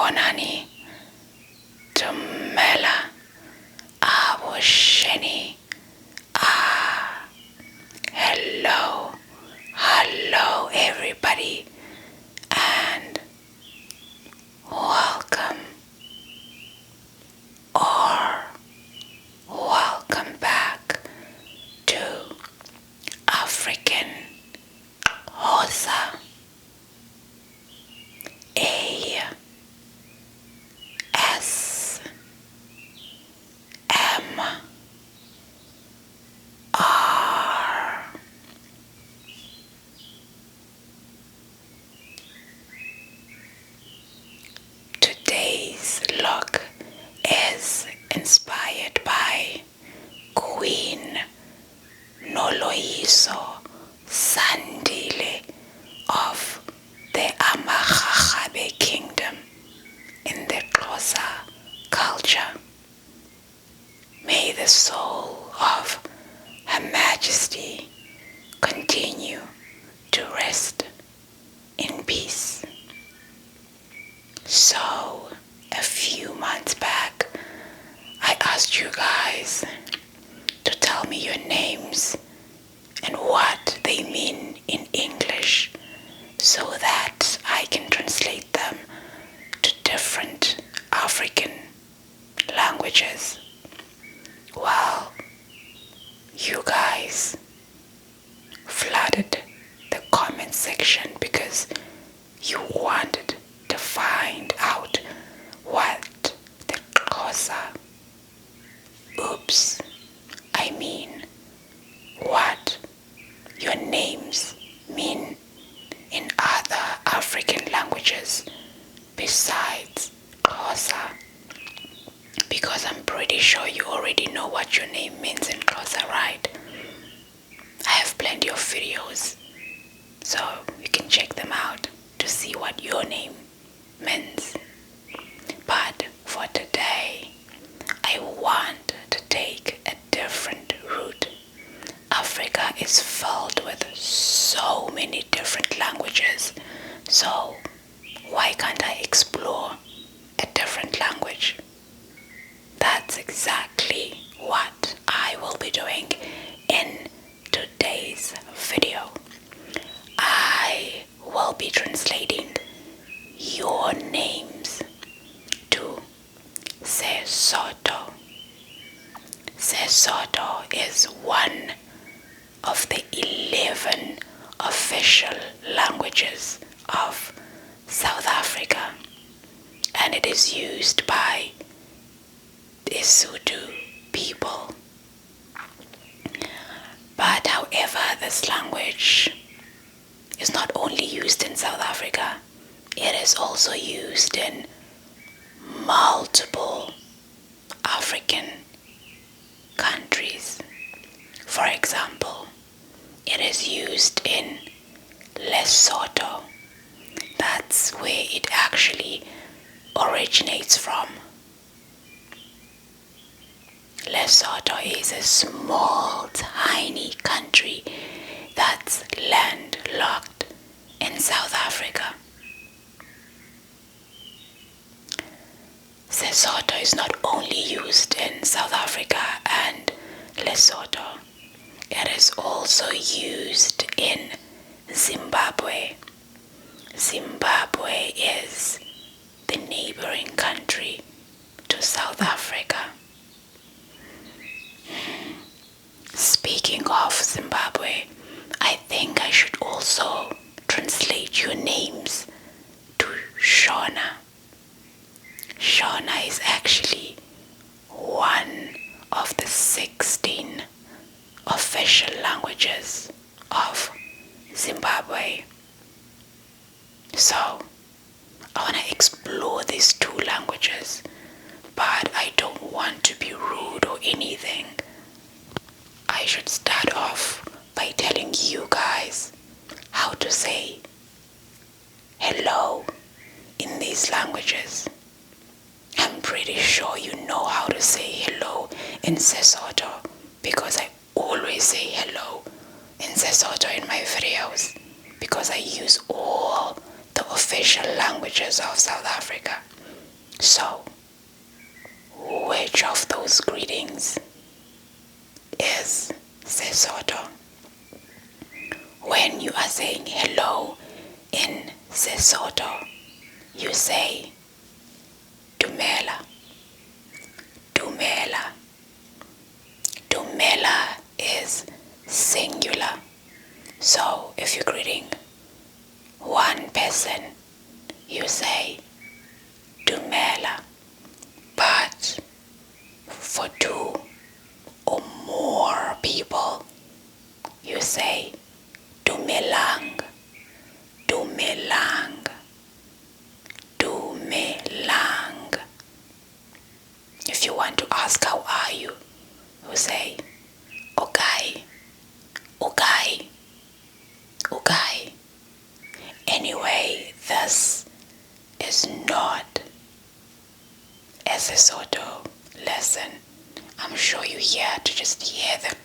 Sanibonani, Tumela, Abosheni. Hello everybody, and welcome or welcome back to African Hosa ASMR. Today's look is inspired by Queen Noloyiso Sandile of the Amahaghabe Kingdom in the Xhosa culture. May the soul of Her Majesty continue to rest in peace. So, a few months back, I asked you guys to tell me your names and what they mean in English so that I can translate them to different African languages. Well, you guys flooded the comment section because you wanted to find out what the Xhosa, what your names mean in other African languages besides Xhosa. Because I'm pretty sure you already know what your name means in Xhosa, right? I have plenty of videos, so you can check them out to see what your name means. But for today, I want to take a different route. Africa is filled with so many different languages, so why can't I explore a different language? That's exactly what I will be doing in today's video. I will be translating your names to Sotho. Sotho is one of the 11 official languages of South Africa, and it is used by the Zulu people. But however, this language is not only used in South Africa, it is also used in multiple African countries. For example, it is used in Lesotho. That's where it actually originates from. Lesotho is a small, tiny country that's landlocked in South Africa. Sotho is not only used in South Africa and Lesotho, it is also used in Zimbabwe. Zimbabwe is the neighboring country to South Africa. Speaking of Zimbabwe, I think I should also translate your names to Shona. Shona is actually one of the 16 official languages of Zimbabwe. So, I want to explore these two languages, but I don't want to be rude or anything. I should start off by telling you guys how to say hello in these languages. I'm pretty sure you know how to say hello in Sotho because I always say hello in Sotho in my videos because I use all the official languages of South Africa. So, which of those greetings is Sesotho? When you are saying hello in Sesotho, you say Dumela. Dumela. Dumela is singular. So if you're greeting one person, you say Dumela. But for two or more people, you say Dumelang. Dumelang. Dumelang. If you want to ask how are you, you say Okay. Okay. Okay. Anyway, this is not a Sesotho lesson. I'm sure you're here to just hear the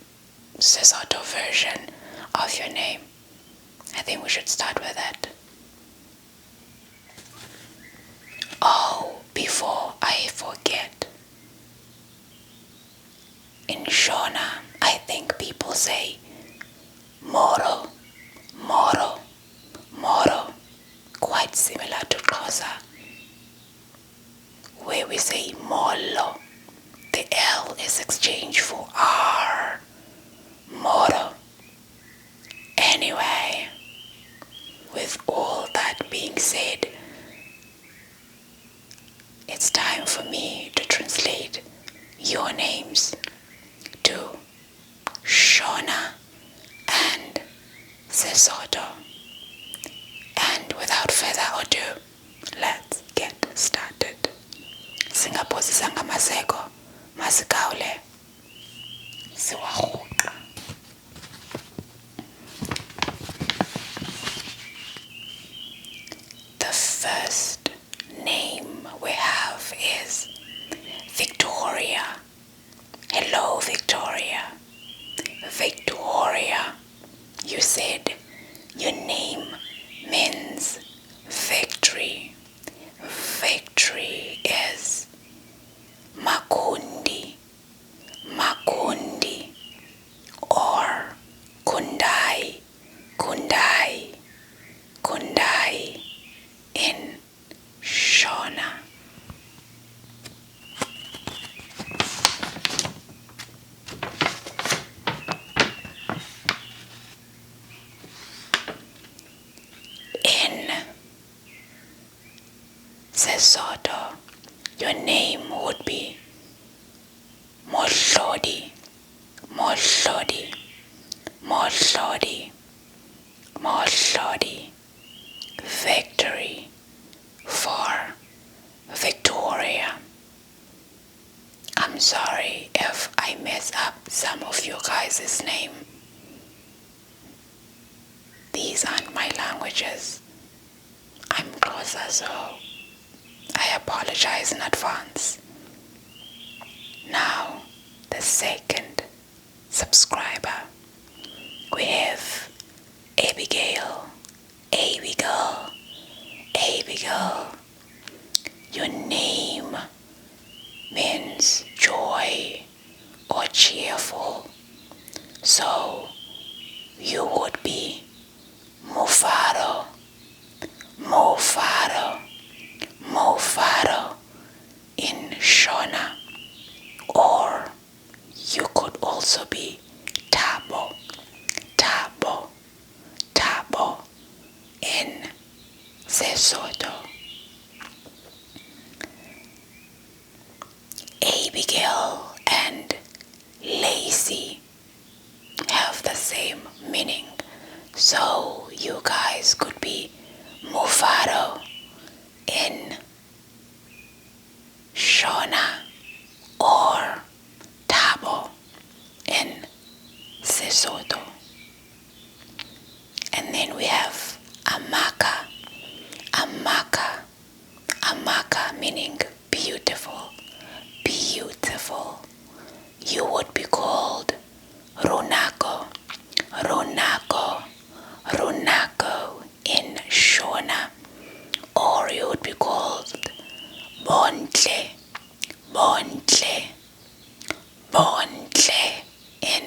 Sesotho version of your name. I think we should start with that. Oh, before I forget, in Shona, I think people say Moro, Moro, Moro, quite similar to Xhosa, where we say Molo. The L is exchanged for R, Moro. Anyway, with all that being said, it's time for me to translate your names to Shona and Sesotho. And without further ado, let's get started. Singaphosisa ngamaseko, masikawule, siwarhuqa. The first name we have is Victoria. Hello, Victoria. Victoria, you said your name means victory. Victory is Makundi, Makundi, or Kundai, Kundai, Kundai in Shona. In Sesotho, your name would be Mohlodi, Mohlodi, Mohlodi, Mohlodi. Victory for Victoria. I'm sorry if I mess up some of you guys' name. These aren't my languages. I'm Xhosa, so I apologize in advance. Now, the second subscriber. We have Abigail. Abigail. Abigail. Your name means joy or cheerful. So, you would be Mufaro. Mufaro. Mufaro in Shona. Or you could also be Tabo. Tabo. Tabo in Sesotho. Abigail and Lacey have the same meaning. So you guys could be Mufaro in Shona or Tabo in Sesotho. And then we have Amaka. Amaka. Amaka meaning beautiful. Beautiful. You would be called Runako. Runako. Runako in Shona. Or you would be called Bontle, Bontle, Bontle in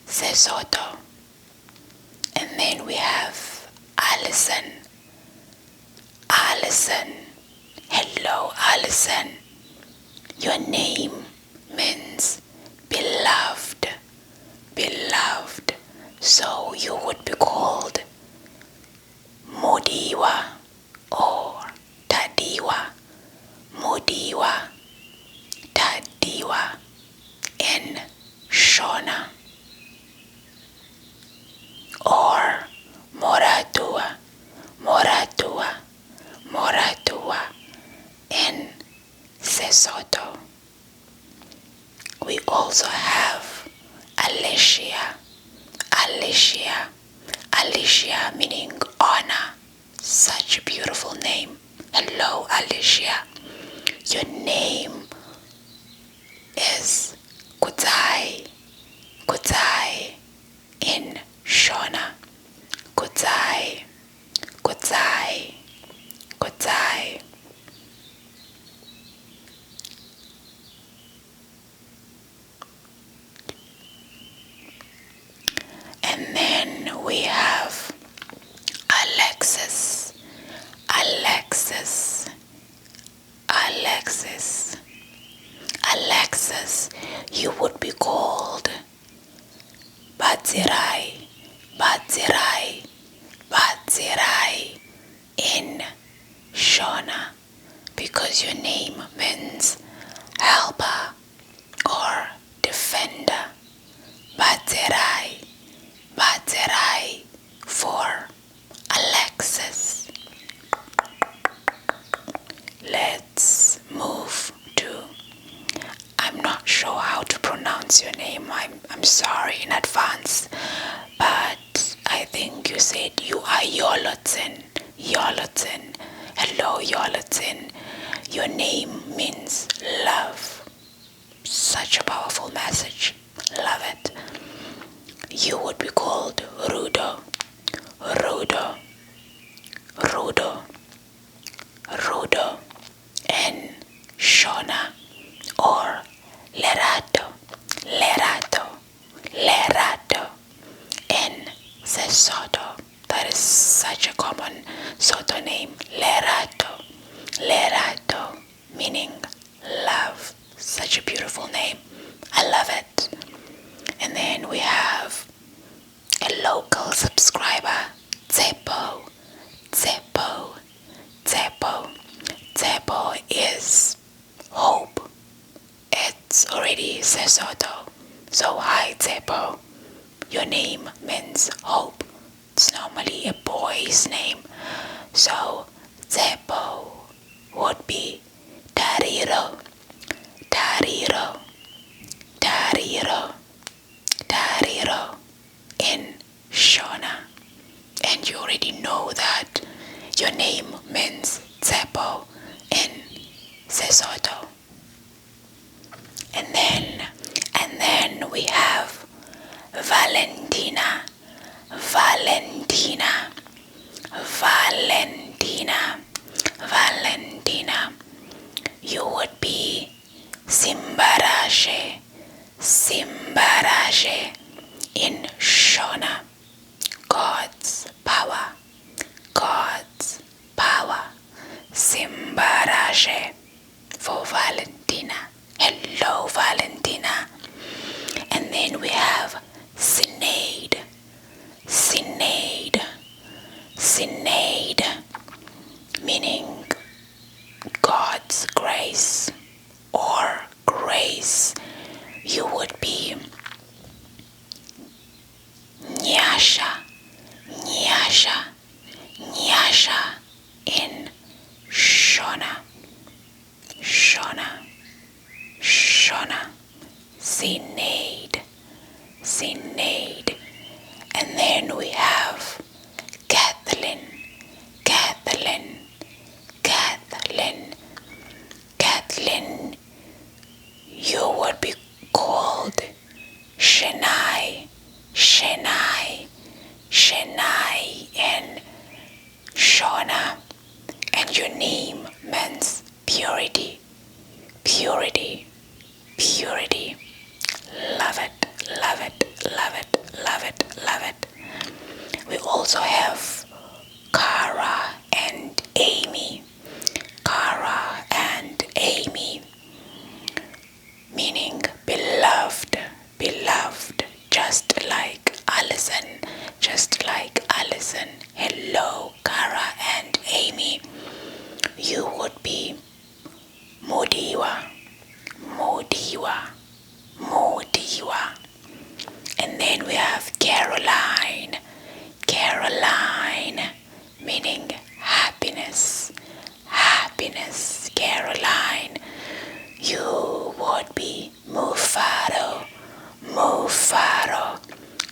Sotho. And then we have Alison, Alison. Hello, Alison. Your name means beloved, beloved. So you would be called Modiwa or Tadiwa, Modiwa, Tadiwa in Shona, or Moratua, Moratua, Moratua in Sotho. We also have Alicia, Alicia, Alicia meaning honor. Such a beautiful name. Hello, Alicia. Your name is Kutai, Kutai in Shona. Kutai, Kutai, Kutai. And then we have Alexis, Alexis, Alexis, Alexis. You would be called Batsirai, Batsirai, Batsirai in Shona, because your name means helper or defender. Batsirai, Batsirai for Alexis. Let's move to, I'm not sure how to pronounce your name. I'm sorry in advance, but I think you said you are Yolotin. Yolotin. Hello, Yolotin. Your name means love. Such a powerful message. Love it. You would be called Rudo, Rudo, Rudo, Rudo in Shona, or Lerato, Lerato, Lerato in Sotho. That is such a common Sotho name. Lerato, Lerato meaning love. Such a beautiful name. I love it. And then we have a local subscriber, Tsepo, Tsepo, Tsepo. Tsepo is hope. It's already Sotho. So hi Tsepo. Your name means hope. It's normally a boy's name. So Tsepo would be Tariro, Tariro, Tariro, Tariro in Shona. And you already know that your name means Tsepo in Sotho. And then we have Valentina, Valentina, Valentina, Valentina. You would be Simbarashe, Simbarashe in Shona. God's power, God's power. Simbarashe for Valentina. Hello, Valentina. And then we have Sinead, Sinead, Sinead, meaning God's grace or grace. You would be Nyasha, Nyasha, Nyasha in Shona, Shona, Shona, Sinead, Sinead. And then we have Kathleen, Kathleen, Kathleen, Kathleen. You would be called Shenai, Shenai, Shenai in Shona. And your name means purity. purity, purity. Love it, love it, love it, love it, love it. We also have Cara and Amy. Cara and Amy, meaning beloved, beloved, just like Alison, just like Alison. Hello, Cara and Amy. You would be Modiwa, Modiwa, Modiwa. And then we have Caroline, Caroline, meaning happiness, happiness. Caroline, you would be Mufaro, Mufaro.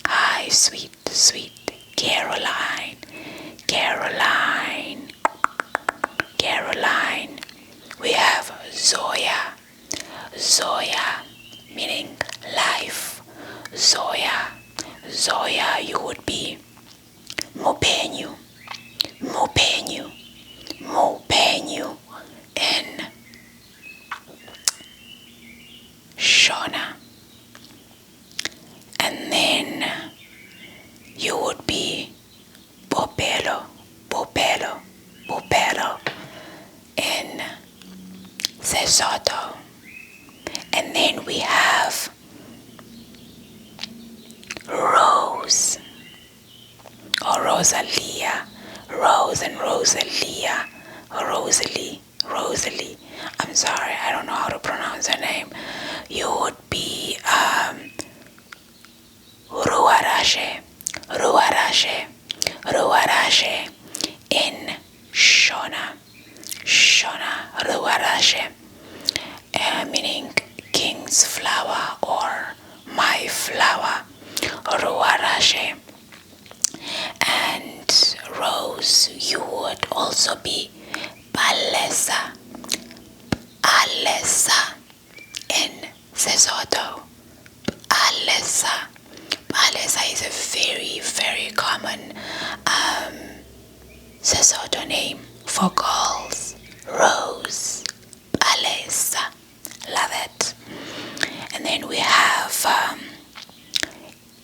Hi, sweet, sweet Caroline, Caroline, Caroline. We have Zoya, Zoya, meaning life. Zoya, Zoya, you would be Mopenyu, Mopenyu, Mopenyu in Shona. And then you would be Popelo, Popelo, Popelo in Sotho. And then we have Rose or Rosalia, Rose and Rosalia, Rosalie, Rosalie. I'm sorry, I don't know how to pronounce her name. You would be Ruarashe, Ruarashe, Ruarashe in Shona, Shona, Ruarashe, meaning king's flower or my flower, Ruarashe. And Rose, you would also be Palesa, Alessa in Sesotho. Alessa. Alessa is a very, very common Sesotho name for girls. Rose, Alessa. Love it. And then we have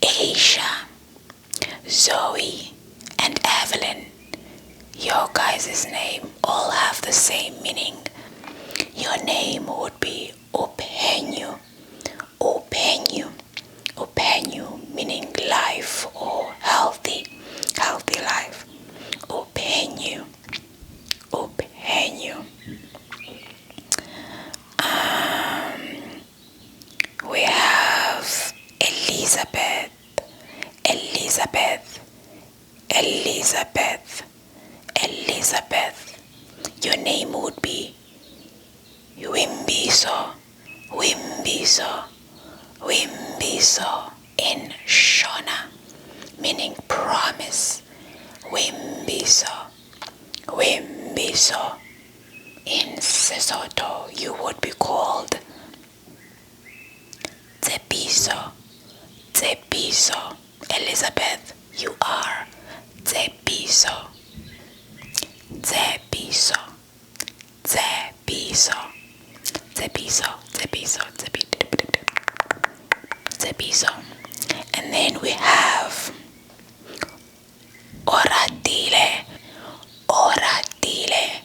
Asia, Zoe, and Evelyn. Your guys' name all have the same meaning. Your name would be Openyu, Openyu, Openyu, meaning life or healthy, healthy life. Openyu, Openyu. We have Elizabeth, Elizabeth, Elizabeth, Elizabeth. Your name would be Wimbiso, Wimbiso, Wimbiso in Shona, meaning promise. Wimbiso, Wimbiso. In Sesotho, you would be called Tsepiso, Tsepiso. Elizabeth, you are Tsepiso, Tsepiso, Tsepiso, Tsepiso, Tsepiso, Tsepiso. And then we have Oratile, Oratile,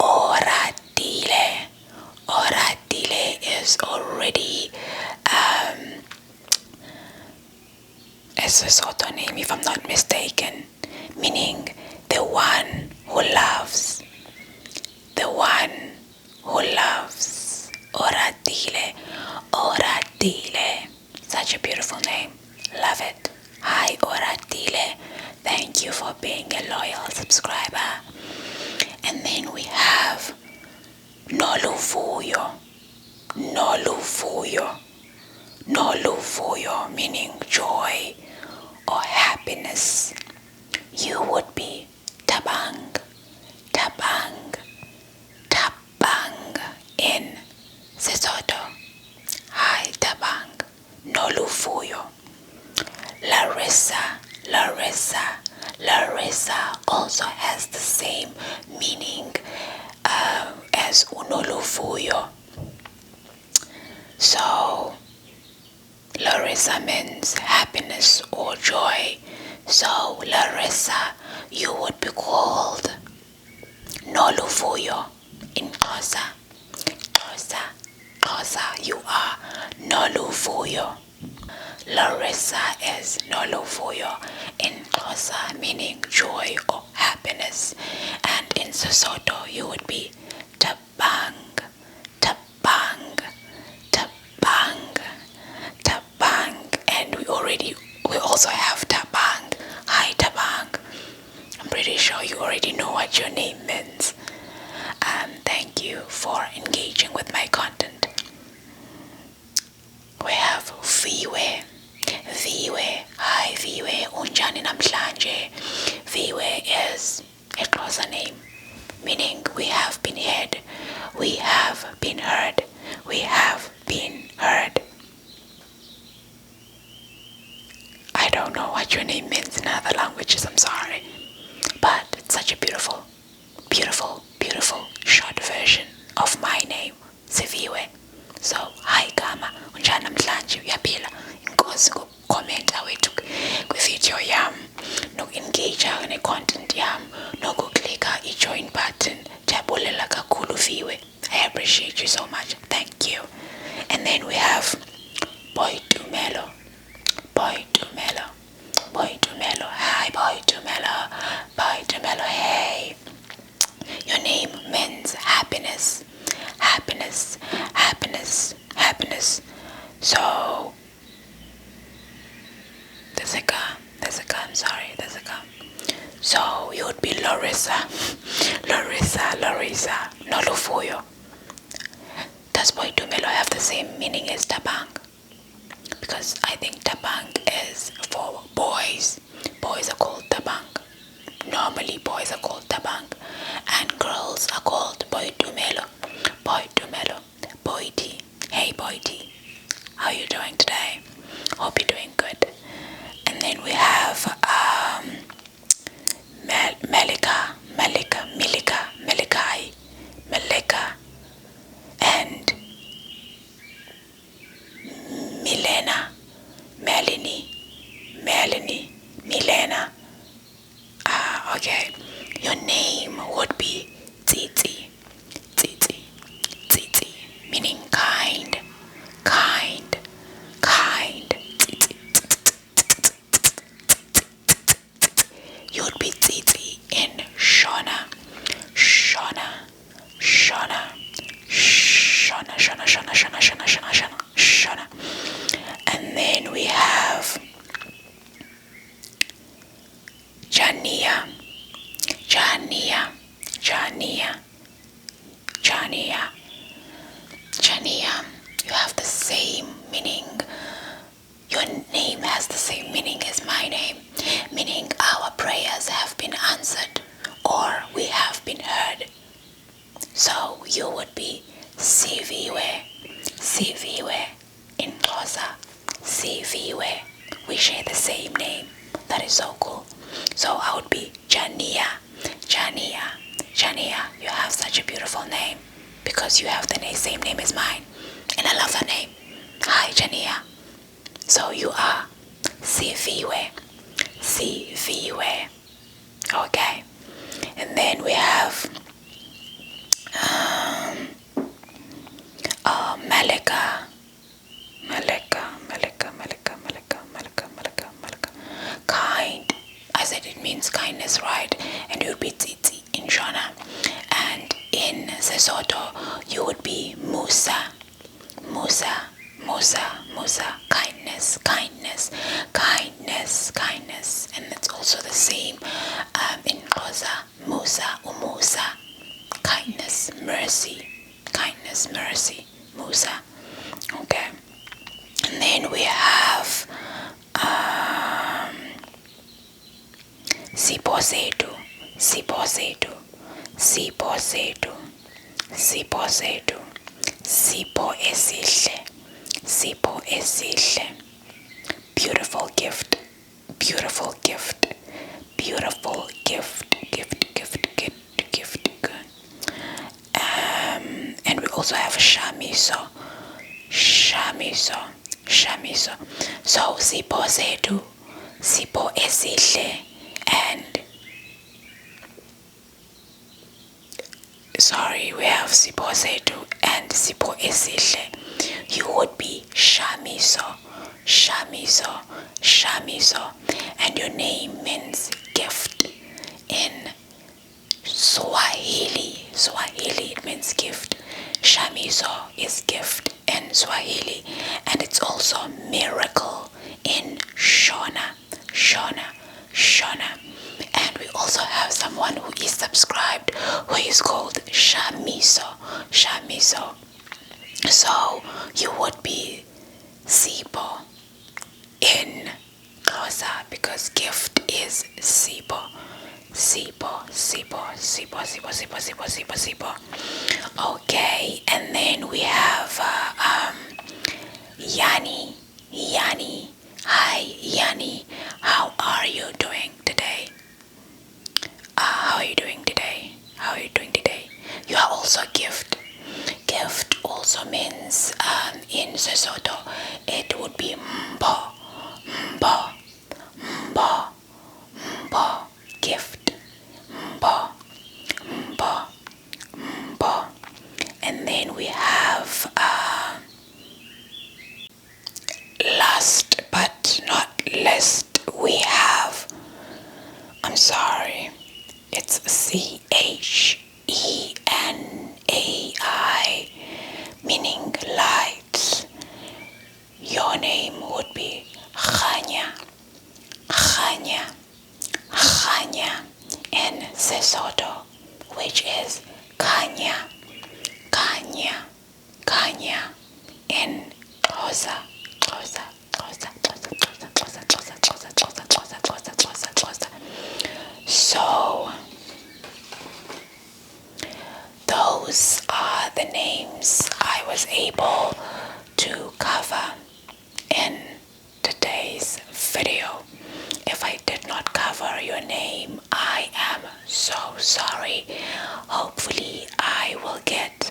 Oratile. Oratile is already a Sotho name, if I'm not mistaken, meaning the one who loves, the one who loves. Oratile, Oratile. Such a beautiful name. Love it. Hi, Oratile. Thank you for being a loyal subscriber. And then we have Noluvuyo, Noluvuyo, Noluvuyo, meaning joy or happiness. You would be Tabang, Tabang, Tabang in Sesotho. Hi, Tabang, Noluvuyo. Larissa, Larissa, Larissa also has the same meaning as Unoluvuyo. So Larissa means happiness or joy. So Larissa, you would be called Noluvuyo in Xhosa. Xhosa, you are Noluvuyo. Larissa is Noluvuyo in Xhosa, meaning joy or happiness. And in Sotho, you would be Tabang, Tabang, Tabang, Tabang. And we also have Tabang. Hi Tabang. I'm pretty sure you already know what your name means. Thank you for engaging with my content. We have Viwe. Viwe. Hi Viwe. Unjani namhlanje. Viwe is a Xhosa name, meaning we have been heard. We have been heard. We have been heard. I don't know what your name means in other languages, I'm sorry. But it's such a beautiful, beautiful, beautiful short version of my name, Siviwe. So, hi Gama, unjani namhlanje, uyaphila? Inkosi ngokukhomenta wethu kwivideo yam, noku-engage ne-content yam, nokuklika i-join button. Ndiyabulela kakhulu Viwe. I appreciate you so much. Thank you. And then we have Boy Tumelo. Boy Tumelo. Boy Tumelo. Hi Boy Tumelo. Boy Tumelo, hey. Your name means happiness. Happiness. Happiness. Happiness. So there's a gum, sorry, there's a gum. So you would be Larissa. Larissa. Noluvuyo. Does Boy Tumelo have the same meaning as Tabang? Because I think Tabang is for boys. Boys are called Tabang. Normally boys are called Tabang. And girls are called Boy Tumelo. Boy Tumelo. Boy T. Hey Boy T. How are you doing today? Hope you're doing good. And then we have Melika, and Milena, Melanie, Milena. Okay. Your name would be Titi, meaning kind. You'd be Titi in Shona. And then we have Jania. You have the same meaning. Your name has the same meaning as my name, meaning our prayers have been answered or we have been heard. So you would be Siviwe in Xhosa. Siviwe. We share the same name. That is so cool. So I would be Jania. You have such a beautiful name because you have the same name as mine. And I love that name. Hi Jania. So you are Siviwe. Okay. And then we have Malika. Kind. I said it means kindness, right? And you would be Titi in Shona. And in Sotho, you would be Musa. Kindness. And it's also the same in Xhosa. Umusa. Kindness, mercy. Musa. Okay. And then we have Siposetu. Sipo esihle. Beautiful gift. And we also have Shamiso. Shamiso. So Sipho Setu, Sipho Esihle, and sorry, we have Sipho Setu and Sipho Esihle. You would be Shamiso, Shamiso, Shamiso, and your name means gift in Swahili. Swahili, it means gift. Shamiso is gift in Swahili, and it's also miracle in Shona, Shona, Shona. And we also have someone who is subscribed who is called Shamiso, Shamiso. So you would be Sipho in Xhosa because gift is Sipho. Sipho, Sipho, Sipho, Sipho, Sipho, Sipho, Sipho, Sipho. Okay, and then we have Yani, Yani. Hi, Yani. How are you doing today? How are you doing today? How are you doing today? You are also gift. Gift also means in Sotho it would be mbo, mbo, mbo, mbo. Gift, mbo, mbo, mbo. And then we have last but not least, we have, I'm sorry, it's Chenai, meaning light. Your name would be Khanya, Khanya, Khanya in Sesotho, which is Kanya, Kanya, Kanya in Xhosa, Xhosa, Xhosa, Xhosa, Xhosa, Xhosa, Xhosa, Xhosa, Xhosa, Xhosa, Xhosa, Xhosa, Xhosa. So those are the names I was able to cover in today's video. If I did not cover your name, I am so sorry. Hopefully I will get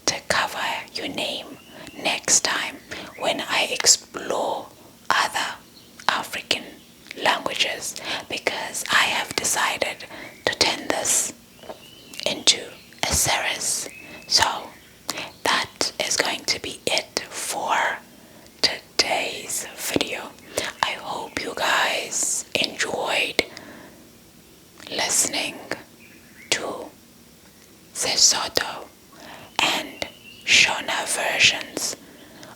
to cover your name next time when I explore other African languages, because I have decided to turn this into a series. So that is going to be it for today's video. I hope you guys enjoyed listening to Sotho and Shona versions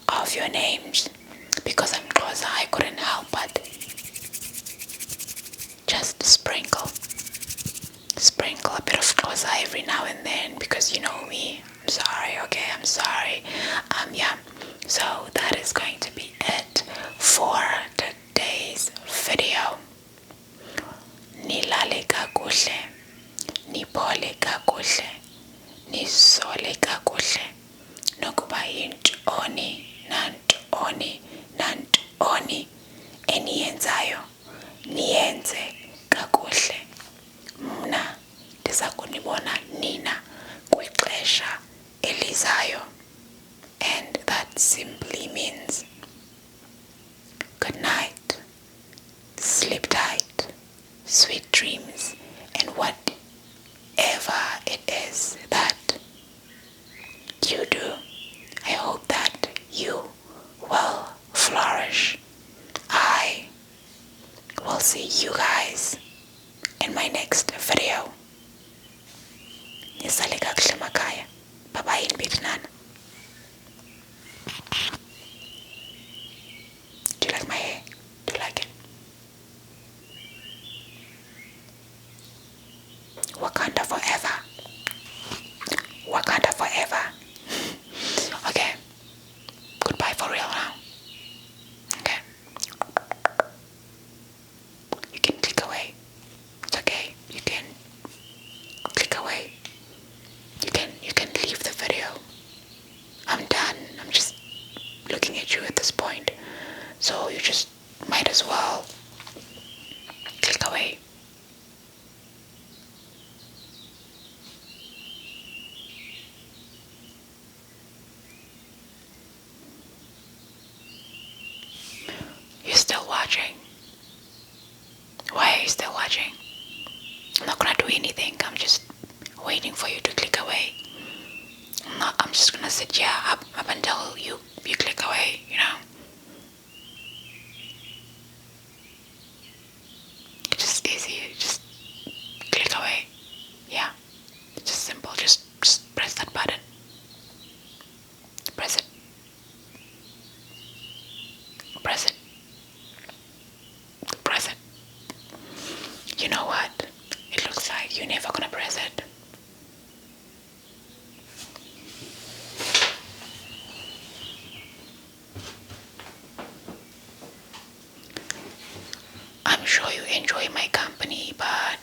of your names, because I'm Xhosa, I couldn't help but just sprinkle a bit of Xhosa every now and then, because you know me. I'm sorry, okay, I'm sorry. Yeah. So that is going to be it for today's video. Nilale kakuhle, niphole kakuhle, nisole kakuhle. Nokuba yintoni nantoni nantoni eniyenzayo, niyenze kakuhle. Mna ndiza kunibona nina kwixesha elizayo. And that simply means good night, sleep tight, sweet dreams, and whatever it is that you do, I hope that you will flourish. I will see you guys in my next video. Nisale kakuhle makhaya. Bye bye in Vietnam. Do you like my hair? Do you like it? Wakanda forever. Wakanda forever. Okay. Goodbye. Press that button. Press it. Press it. Press it. You know what? It looks like you're never gonna press it. I'm sure you enjoy my company, but